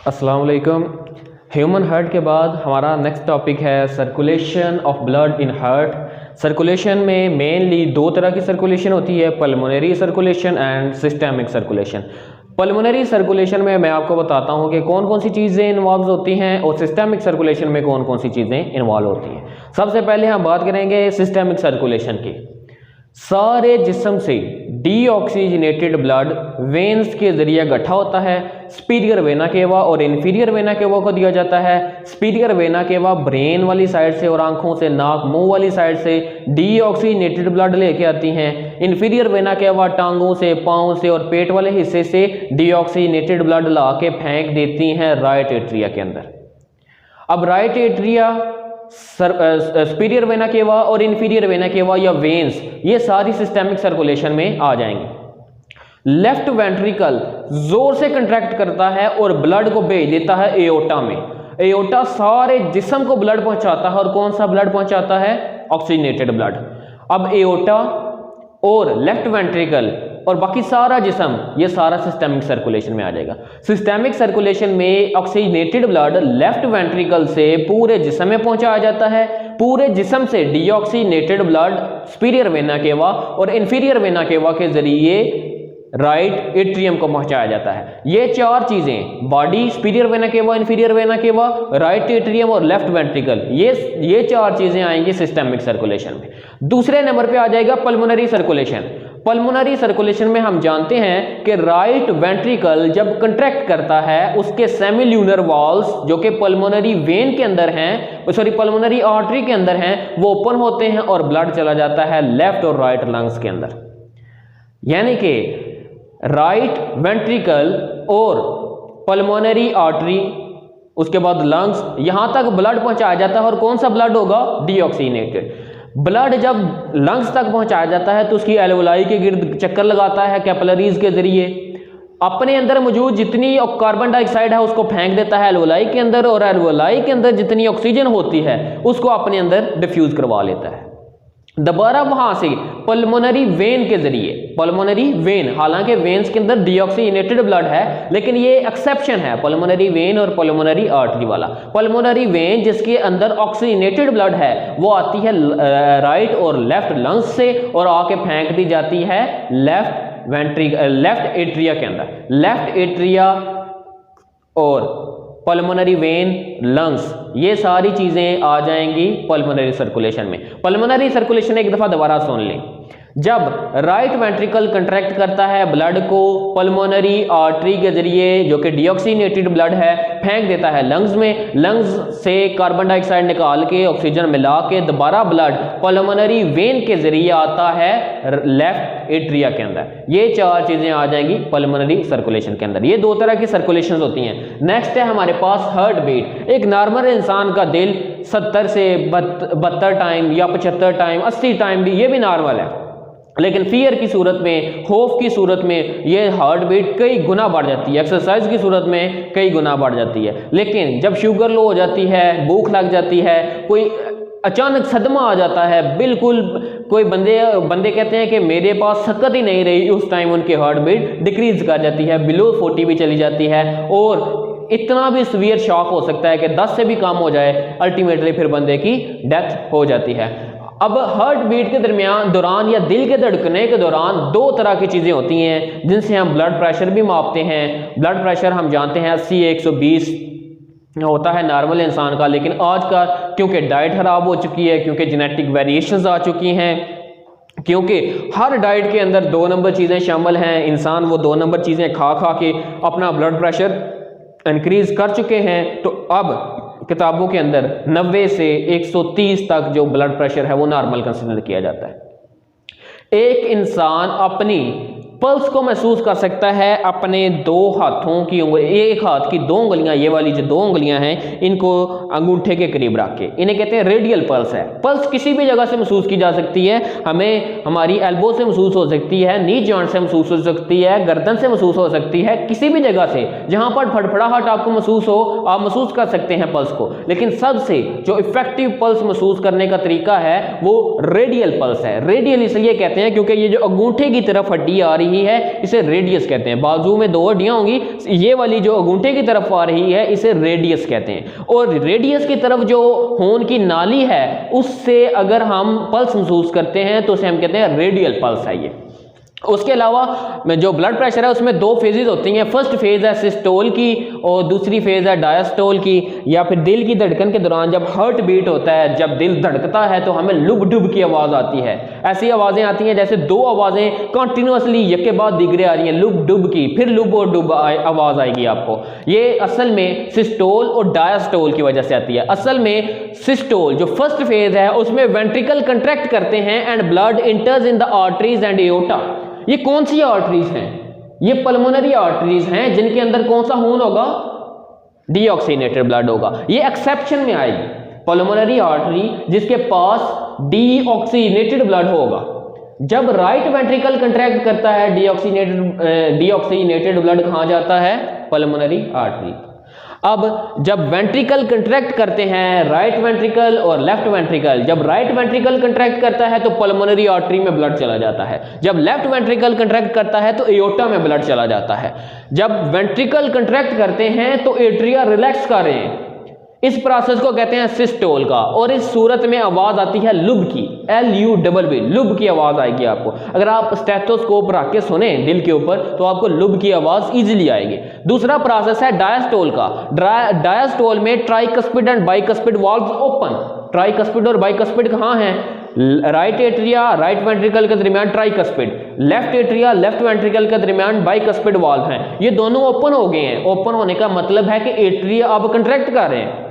अस्सलाम वालेकुम। Human heart के बाद हमारा नेक्स्ट टॉपिक है circulation of blood in heart. Circulation में मेनली दो तरह की सर्कुलेशन होती है, pulmonary circulation and systemic circulation. Pulmonary circulation में मैं आपको बताता हूँ कि कौन कौन सी चीज़ें इन्वॉल्व होती हैं और सिस्टेमिक सर्कुलेशन में कौन कौन सी चीज़ें इन्वॉल्व होती हैं। सबसे पहले हम बात करेंगे सिस्टेमिक सर्कुलेशन की। सारे जिस्म से डीऑक्सीजनेटेड ब्लड वेन्स के जरिए इकट्ठा होता है। सुपीरियर वेना केवा और इन्फीरियर वेना केवा को दिया जाता है। सुपीरियर वेना केवा ब्रेन वाली साइड से और आंखों से, नाक, मुंह वाली साइड से डीऑक्सीजनेटेड ब्लड लेके आती हैं। इन्फीरियर वेना केवा टांगों से, पाँव से और पेट वाले हिस्से से डीऑक्सीजनेटेड ब्लड ला के फेंक देती हैं राइट एट्रिया के अंदर। अब right atria, superior vena cava और इन्फीरियर वेना केवा या वेन्स, ये सारी सिस्टेमिक सर्कुलेशन में आ जाएंगे। लेफ्ट वेंट्रिकल जोर से कंट्रैक्ट करता है और ब्लड को भेज देता है एओर्टा में। एओर्टा सारे जिस्म को ब्लड पहुंचाता है और कौन सा ब्लड पहुंचाता है? Oxygenated blood. अब एओर्टा और लेफ्ट वेंट्रिकल और बाकी सारा जिस्म, ये सारा सिस्टेमिक सर्कुलेशन में आ जाएगा। सिस्टेमिक सर्कुलेशन में ऑक्सीजनेटेड ब्लड लेफ्ट वेंट्रिकल से पूरे जिस्म में पहुंचाया जाता है। पूरे जिस्म से deoxygenated blood superior vena cava और इन्फीरियर वेना केवा के जरिए राइट एट्रियम को पहुंचाया जाता है। ये चार चीजें, body, superior vena cava, inferior vena केवा, राइट एट्रियम और लेफ्ट वेंट्रिकल, ये चार चीजें आएंगी सिस्टेमिक सर्कुलेशन में। दूसरे नंबर पे आ जाएगा पल्मोनरी सर्कुलेशन। पल्मोनरी सर्कुलेशन में हम जानते हैं कि राइट वेंट्रिकल जब कंट्रैक्ट करता है, उसके सेमिल्यूनर वॉल्स जो कि पल्मोनरी वेन के अंदर हैं, सॉरी पल्मोनरी आर्टरी के अंदर हैं, वो ओपन होते हैं और ब्लड चला जाता है लेफ्ट और राइट लंग्स के अंदर। यानी कि राइट वेंट्रिकल और पल्मोनरी आर्टरी, उसके बाद लंग्स, यहां तक ब्लड पहुंचाया जाता है। और कौन सा ब्लड होगा? Deoxygenated blood. जब लंग्स तक पहुंचाया जाता है तो उसकी एल्वोलाई के गिर्द चक्कर लगाता है कैपिलरीज के जरिए, अपने अंदर मौजूद जितनी कार्बन डाइऑक्साइड है उसको फेंक देता है एल्वोलाई के अंदर, और एल्वोलाई के अंदर जितनी ऑक्सीजन होती है उसको अपने अंदर डिफ्यूज करवा लेता है। दोबारा वहां से पल्मोनरी वेन के जरिए, पल्मोनरी वेन, हालांकि वेन्स के अंदर डीऑक्सीजनेटेड ब्लड है लेकिन ये एक्सेप्शन है, पल्मोनरी वेन और पल्मोनरी आर्टरी वाला। पल्मोनरी वेन जिसके अंदर ऑक्सीजनेटेड ब्लड है वो आती है राइट और लेफ्ट लंग्स से और आके फेंक दी जाती है लेफ्ट एट्रिया के अंदर। लेफ्ट एट्रिया और पल्मोनरी वेन, लंग्स, ये सारी चीजें आ जाएंगी पल्मोनरी सर्कुलेशन में। पल्मोनरी सर्कुलेशन एक दफा दोबारा सुन लें। जब राइट वेंट्रिकल कंट्रैक्ट करता है, ब्लड को पल्मोनरी आर्टरी के जरिए जो कि डीऑक्सीजनेटेड ब्लड है फेंक देता है लंग्स में। लंग्स से कार्बन डाइऑक्साइड निकाल के ऑक्सीजन मिला के दोबारा ब्लड पल्मोनरी वेन के जरिए आता है लेफ्ट एट्रिया के अंदर। ये चार चीजें आ जाएंगी पल्मोनरी सर्कुलेशन के अंदर। ये दो तरह की सर्कुलेशन होती हैं। नेक्स्ट है हमारे पास हार्ट बीट। एक नॉर्मल इंसान का दिल 70 से 72 टाइम या 75 टाइम, 80 टाइम भी, ये भी नॉर्मल है। लेकिन फियर की सूरत में, खौफ की सूरत में ये हार्ट बीट कई गुना बढ़ जाती है, एक्सरसाइज की सूरत में कई गुना बढ़ जाती है। लेकिन जब शुगर लो हो जाती है, भूख लग जाती है, कोई अचानक सदमा आ जाता है, बिल्कुल कोई बंदे कहते हैं कि मेरे पास सकत ही नहीं रही, उस टाइम उनकी हार्ट बीट डिक्रीज कर जाती है, बिलो 40 भी चली जाती है और इतना भी सीवियर शॉक हो सकता है कि 10 से भी कम हो जाए, अल्टीमेटली फिर बंदे की डेथ हो जाती है। अब हार्ट बीट के दौरान या दिल के धड़कने के दौरान दो तरह की चीज़ें होती हैं जिनसे हम ब्लड प्रेशर भी मापते हैं। ब्लड प्रेशर हम जानते हैं 80-120 होता है नॉर्मल इंसान का, लेकिन आज का क्योंकि डाइट खराब हो चुकी है, क्योंकि जेनेटिक वेरिएशंस आ चुकी हैं, क्योंकि हर डाइट के अंदर 2 नंबर चीज़ें शामिल हैं, इंसान वो 2 नंबर चीज़ें खा के अपना ब्लड प्रेशर इंक्रीज कर चुके हैं, तो अब किताबों के अंदर 90 से 130 तक जो ब्लड प्रेशर है वो नॉर्मल कंसीडर किया जाता है। एक इंसान अपनी पल्स को महसूस कर सकता है अपने 2 हाथों की उंगली, एक हाथ की 2 उंगलियां, ये वाली जो 2 उंगलियां हैं इनको अंगूठे के करीब रख के, इन्हें कहते हैं रेडियल पल्स है। पल्स किसी भी जगह से महसूस की जा सकती है, हमें हमारी एल्बो से महसूस हो सकती है, नी जॉइंट से महसूस हो सकती है, गर्दन से महसूस हो सकती है, किसी भी जगह से जहां पर फड़फड़ाहट आपको महसूस हो आप महसूस कर सकते हैं पल्स को। लेकिन सबसे जो इफेक्टिव पल्स महसूस करने का तरीका है वो रेडियल पल्स है। रेडियल इसलिए कहते हैं क्योंकि ये जो अंगूठे की तरफ हड्डी आ रही रही है इसे रेडियस कहते हैं। बाजू में दो हड्डियां होंगी, ये वाली जो अंगूठे की तरफ आ रही है इसे रेडियस कहते हैं। और रेडियस की तरफ जो खून की नाली है उससे अगर हम पल्स महसूस करते हैं तो उसे हम कहते हैं रेडियल पल्स है ये। उसके अलावा में जो ब्लड प्रेशर है उसमें दो फेजेस होती हैं। फर्स्ट फेज है सिस्टोल की और दूसरी फेज है डायस्टोल की, या फिर दिल की धड़कन के दौरान जब हार्ट बीट होता है, जब दिल धड़कता है तो हमें लुब डुब की आवाज़ आती है। ऐसी आवाज़ें आती हैं जैसे दो आवाज़ें कंटिन्यूसली एक के बाद दिगरे आ रही हैं, लुब डुब की, फिर लुब और डुब आवाज़ आएगी आपको। ये असल में सिस्टोल और डायस्टोल की वजह से आती है। असल में सिस्टोल जो फर्स्ट फेज है उसमें वेंट्रिकल कंट्रैक्ट करते हैं and blood इंटर्स in the arteries and aorta. ये कौन सी आर्टरीज हैं? ये पल्मोनरी आर्टरीज हैं जिनके अंदर कौन सा खून होगा? डीऑक्सीनेटेड ब्लड होगा। ये एक्सेप्शन में आएगी, पल्मोनरी आर्टरी जिसके पास डीऑक्सीनेटेड ब्लड होगा। जब राइट वेंट्रिकल कंट्रैक्ट करता है डीऑक्सीनेटेड ब्लड कहां जाता है? Pulmonary artery. अब जब वेंट्रिकल कंट्रैक्ट करते हैं, राइट वेंट्रिकल और लेफ्ट वेंट्रिकल, जब राइट वेंट्रिकल कंट्रैक्ट करता है तो पल्मोनरी आर्टरी में ब्लड चला जाता है। जब लेफ्ट वेंट्रिकल कंट्रैक्ट करता है तो एओर्टा में ब्लड चला जाता है। जब वेंट्रिकल कंट्रैक्ट करते हैं तो एट्रिया रिलैक्स कर रहे हैं। इस प्रोसेस को कहते हैं सिस्टोल का। और इस सूरत में आवाज आती है लुब की, LUBB, लुब की आवाज आएगी आपको। अगर आप स्टेथोस्कोप रख के सुने दिल के ऊपर तो आपको लुब की आवाज इजीली आएगी। दूसरा प्रोसेस है डायस्टोल का। डायस्टोल में tricuspid and bicuspid valves open. Tricuspid और बाइकस्पिड कहां हैं? राइट एट्रिया, राइट वेंट्रिकल के दरमियान tricuspid, left atria, left ventricle के दरमियान बाइकस्पिड वाल्व हैं। ये दोनों ओपन हो गए हैं। ओपन होने का मतलब है कि एट्रिया अब कंट्रैक्ट कर रहे हैं।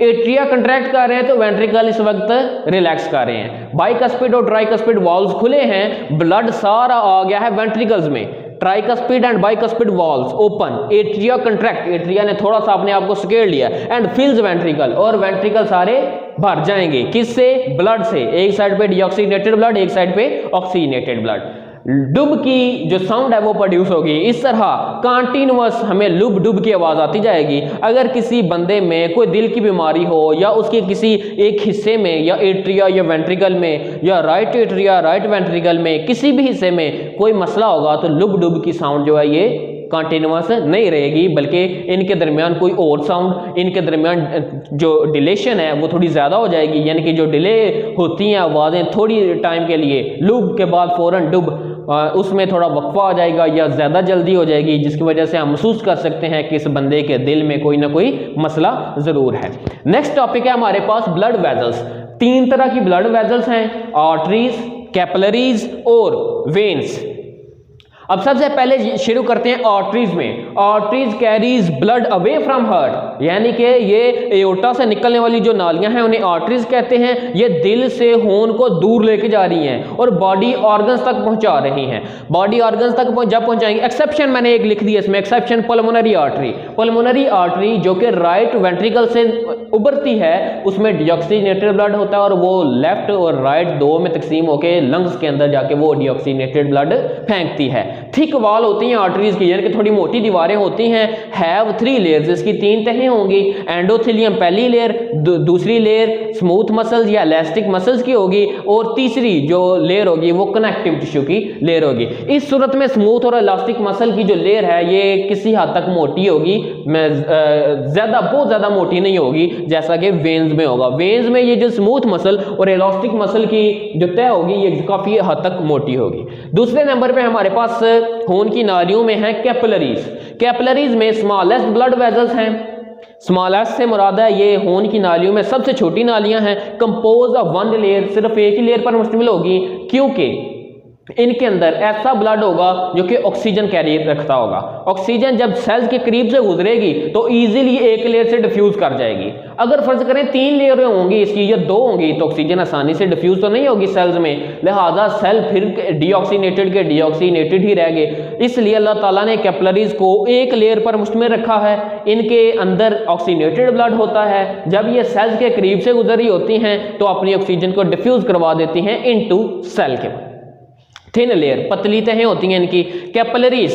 एट्रिया कंट्रैक्ट कर रहे हैं तो वेंट्रिकल इस वक्त रिलैक्स कर रहे हैं। बाइकस्पिड और ट्राइकस्पिड वाल्व्स खुले हैं, ब्लड सारा आ गया है वेंट्रिकल्स में। Tricuspid and bicuspid valves open, atria contract, atria ने थोड़ा सा अपने आप को सिकेड़ लिया एंड फिल्स वेंट्रिकल, और वेंट्रिकल सारे भर जाएंगे। किससे? ब्लड से। एक साइड पे डीऑक्सीनेटेड ब्लड, एक साइड पे ऑक्सीनेटेड ब्लड। डुब की जो साउंड है वो प्रोड्यूस होगी। इस तरह कंटिन्यूअस हमें लुब डुब की आवाज आती जाएगी। अगर किसी बंदे में कोई दिल की बीमारी हो या उसके किसी एक हिस्से में या एट्रिया या वेंट्रिकल में या राइट एट्रिया राइट वेंट्रिकल में किसी भी हिस्से में कोई मसला होगा तो लुब डुब की साउंड जो है ये कंटिन्यूअस नहीं रहेगी, बल्कि इनके दरमियान कोई और साउंड, इनके दरमियान जो डिलेशन है वो थोड़ी ज़्यादा हो जाएगी। यानी कि जो डिले होती हैं आवाज़ें थोड़ी टाइम के लिए, लुब के बाद फ़ौरन डुब, उसमें थोड़ा वक्फा आ जाएगा या ज़्यादा जल्दी हो जाएगी, जिसकी वजह से हम महसूस कर सकते हैं कि इस बंदे के दिल में कोई ना कोई मसला ज़रूर है। नेक्स्ट टॉपिक है हमारे पास ब्लड वेजल्स। 3 तरह की ब्लड वेजल्स हैं, आर्टरीज, कैपिलरीज और वेन्स। अब सबसे पहले शुरू करते हैं आर्टरीज में। Arteries carries blood away from heart, यानी कि ये एओर्टा से निकलने वाली जो नालियां हैं उन्हें आर्टरीज कहते हैं। ये दिल से खून को दूर लेके जा रही हैं और बॉडी ऑर्गन्स तक पहुंचा रही हैं। बॉडी ऑर्गन्स तक जब पहुंचाएंगे, एक्सेप्शन मैंने एक लिख दिया इसमें, exception pulmonary artery. Pulmonary artery जो कि राइट वेंट्रिकल से उभरती है उसमें डीऑक्सीनेटेड ब्लड होता है और वो लेफ्ट और राइट दो में तकसीम होकर लंग्स के अंदर जाके वो डीऑक्सीनेटेड ब्लड फेंकती है। थिक वॉल होती हैं आर्टरीज की, यानी कि थोड़ी मोटी दीवारें होती हैं। हैव 3 लेयर्स, इसकी 3 तहें होंगी। एंडोथेलियम पहली लेयर, दूसरी लेयर स्मूथ मसल्स या इलास्टिक मसल्स की होगी, और तीसरी जो लेयर होगी वो कनेक्टिव टिश्यू की लेयर होगी। इस सूरत में स्मूथ और इलास्टिक मसल की जो लेयर है ये किसी हद तक मोटी होगी, बहुत ज़्यादा मोटी नहीं होगी जैसा कि वेन्स में होगा। वेन्स में ये जो स्मूथ मसल और इलास्टिक मसल की जो तय होगी ये काफ़ी हद तक मोटी होगी। दूसरे नंबर पे हमारे पास खून की नालियों में है कैपिलरीज। कैपिलरीज में स्मॉलेस्ट ब्लड वेजल्स हैं। स्मॉलेस्ट से मुराद है ये खून की नालियों में सबसे छोटी नालियां हैं। कंपोज ऑफ 1 लेयर, सिर्फ एक ही लेयर पर मुश्तमिल होगी, क्योंकि इनके अंदर ऐसा ब्लड होगा जो कि ऑक्सीजन कैरी रखता होगा। ऑक्सीजन जब सेल्स के करीब से गुजरेगी तो इजीली एक लेयर से डिफ्यूज कर जाएगी। अगर फर्ज करें 3 लेयर होंगी इसकी या 2 होंगी तो ऑक्सीजन आसानी से डिफ्यूज तो नहीं होगी सेल्स में, लिहाजा सेल फिर डीऑक्सीनेटेड ही रह गए। इसलिए अल्लाह ताला ने कैपिलरीज को एक लेयर पर मुश्तमिल रखा है। इनके अंदर ऑक्सीनेटेड ब्लड होता है। जब ये सेल्स के करीब से गुजरी होती हैं तो अपनी ऑक्सीजन को डिफ्यूज करवा देती हैं इनटू सेल के। थिन लेयर, पतली तहें होती हैं इनकी। कैपिलरीज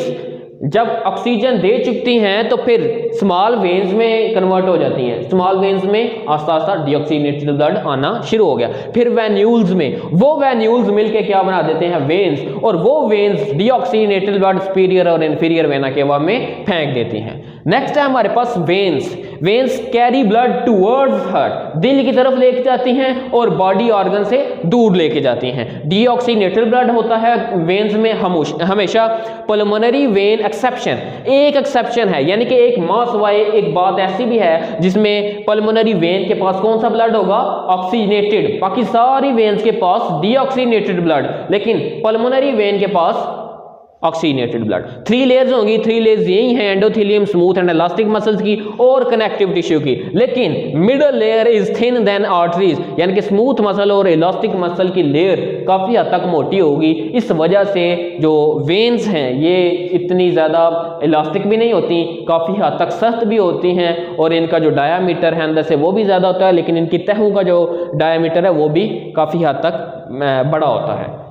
जब ऑक्सीजन दे चुकती हैं तो फिर स्मॉल वेन्स में कन्वर्ट हो जाती हैं, स्मॉल वेन्स में आस्ता आस्ता डीऑक्सीनेटेड ब्लड आना शुरू हो गया। फिर वेन्यूल्स में, वो वेन्यूल्स मिलके क्या बना देते हैं, वेन्स, और वो वेन्स डीऑक्सीनेटेड ब्लड सुपीरियर और इन्फीरियर वेना केवा में फेंक देती हैं। नेक्स्ट है हमारे पास veins. Veins carry blood towards heart, दिल की तरफ लेके जाती हैं और बॉडी ऑर्गन से दूर लेके जाती हैं। डीऑक्सीनेटेड ब्लड होता है वेन्स में हमेशा। पल्मोनरी वेन एक्सेप्शन, एक एक्सेप्शन है, यानी कि एक मासवाई एक बात ऐसी भी है जिसमें पल्मोनरी वेन के पास कौन सा ब्लड होगा, ऑक्सीनेटेड, बाकी सारी वेन्स के पास डीऑक्सीनेटेड ब्लड, लेकिन पल्मोनरी वेन के पास ऑक्सीनेटेड ब्लड। 3 लेयर्स होंगी, 3 लेयर्स यही हैं, endothelium, smooth and elastic muscles की और कनेक्टिव टिश्यू की, लेकिन middle layer is thin than arteries, यानी कि स्मूथ मसल और इलास्टिक मसल की लेयर काफी हद तक मोटी होगी। इस वजह से जो वेन्स हैं ये इतनी ज्यादा इलास्टिक भी नहीं होती, काफी हद तक सख्त भी होती हैं, और इनका जो डायामीटर है अंदर से वो भी ज्यादा होता है, लेकिन इनकी तहों का जो डायामीटर है वो भी काफी हद तक बड़ा होता है।